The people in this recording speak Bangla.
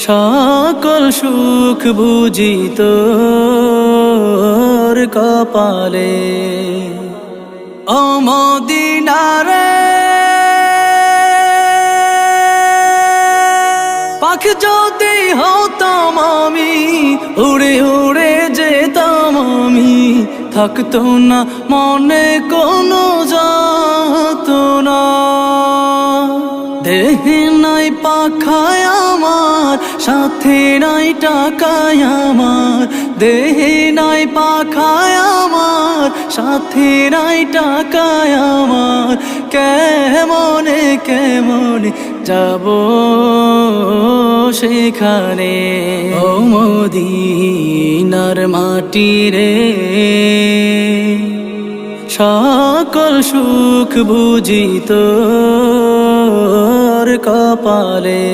সকল সুখ বুঝি তোর কপালে। ও মদিনারে পাখি যদি হতাম আমি, উড়ে উড়ে যেতাম আমি, থাকতো না মনে কোনো যাতনা। দেহে নাই পাখায় আমার, সাথে নাই টাকায় আমার, দেহে নাই পাখায় আমার, সাথে নাই টাকায় আমার, কেমনে কেমনে যাব সেখানে। ও মদিনার মাটি রে, সকল সুখ বুঝি তোর কপালে।